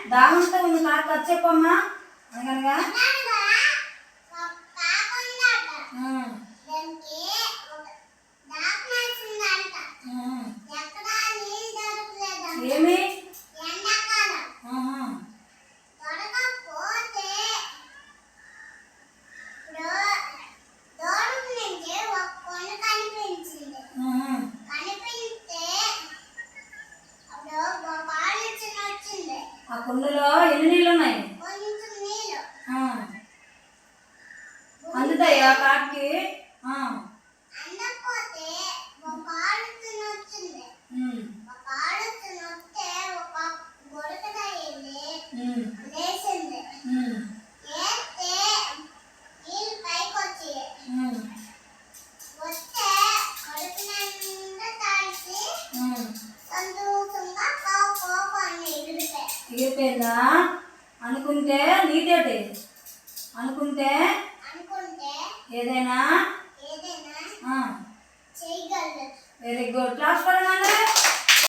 దాగుంటే ఉంది నాకు అది చెప్పమ్మా అనగనగా ఏమి ఆ కుండలో ఎన్ని నీళ్ళు ఉన్నాయి అందుతాయా కాకి ఎగిరిపోయిందా అనుకుంటే నీతేటి అనుకుంటే ఏదైనా వెరీ గుడ్ క్లాస్ పడమా